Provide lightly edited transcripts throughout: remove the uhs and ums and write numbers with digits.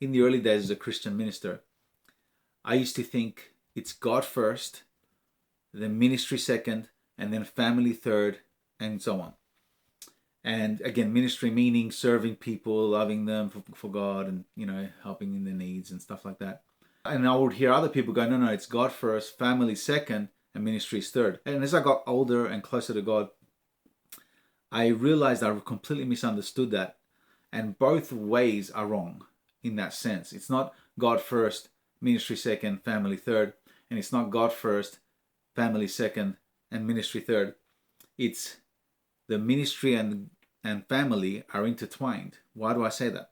in the early days as a Christian minister, I used to think it's God first, then ministry second, and then family third, and so on. And again, ministry meaning serving people, loving them for God, and helping in their needs and stuff like that. And I would hear other people go, no, it's God first, family second, and ministry is third. And as I got older and closer to God, I realized I completely misunderstood that. And both ways are wrong in that sense. It's not God first, ministry second, family third. And it's not God first, family second, and ministry third. It's the ministry and family are intertwined. Why do I say that?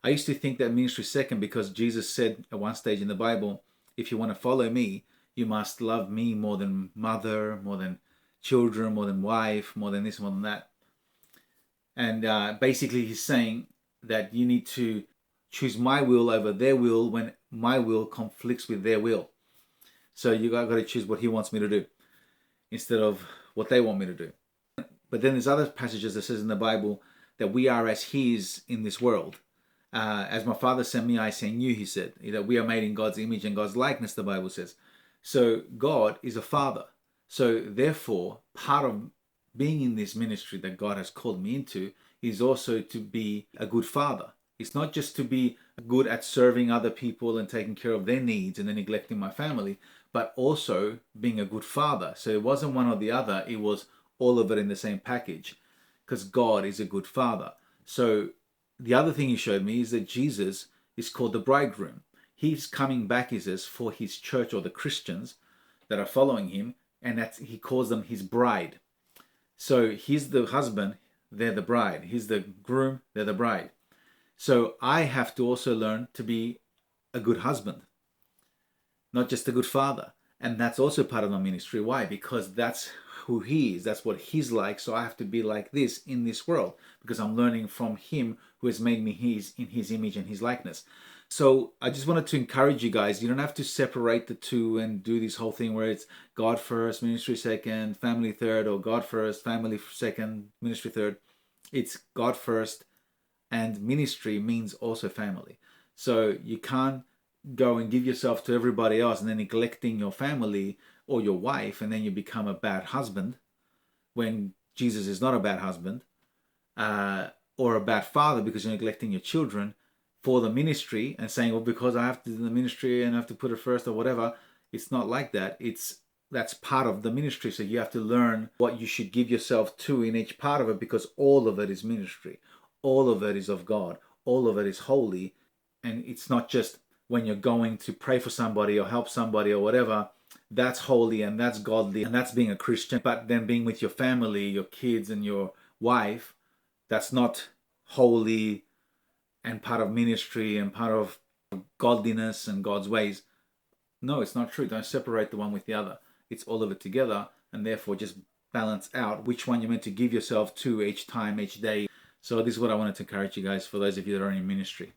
I used to think that ministry second because Jesus said at one stage in the Bible, if you want to follow me, you must love me more than mother, more than children, more than wife, more than this, more than that. And basically he's saying that you need to choose my will over their will when my will conflicts with their will. So you got to choose what he wants me to do instead of what they want me to do. But then there's other passages that says in the Bible that we are as his in this world. As my Father sent me, I send you, he said. That we are made in God's image and God's likeness, the Bible says. So God is a father. So therefore, part of being in this ministry that God has called me into is also to be a good father. It's not just to be good at serving other people and taking care of their needs and then neglecting my family, but also being a good father. So it wasn't one or the other, it was all of it in the same package, because God is a good father. So the other thing he showed me is that Jesus is called the bridegroom. He's coming back, he says, for his church or the Christians that are following him, and he calls them his bride. So he's the husband, they're the bride. He's the groom, they're the bride. So I have to also learn to be a good husband, not just a good father. And that's also part of my ministry. Why? Because that's who he is. That's what he's like. So I have to be like this in this world because I'm learning from him who has made me in his image and his likeness. So I just wanted to encourage you guys. You don't have to separate the two and do this whole thing where it's God first, ministry second, family third, or God first, family second, ministry third. It's God first, and ministry means also family. So you can't go and give yourself to everybody else and then neglecting your family or your wife, and then you become a bad husband when Jesus is not a bad husband, or a bad father because you're neglecting your children for the ministry and saying, well, because I have to do the ministry and I have to put it first or whatever. It's not like that. That's part of the ministry. So you have to learn what you should give yourself to in each part of it, because all of it is ministry. All of it is of God. All of it is holy. And it's not just when you're going to pray for somebody or help somebody or whatever. That's holy and that's godly and that's being a Christian. But then being with your family, your kids and your wife, that's not holy and part of ministry and part of godliness and God's ways. No, it's not true. Don't separate the one with the other. It's all of it together, and therefore just balance out which one you're meant to give yourself to each time, each day. So this is what I wanted to encourage you guys, for those of you that are in ministry.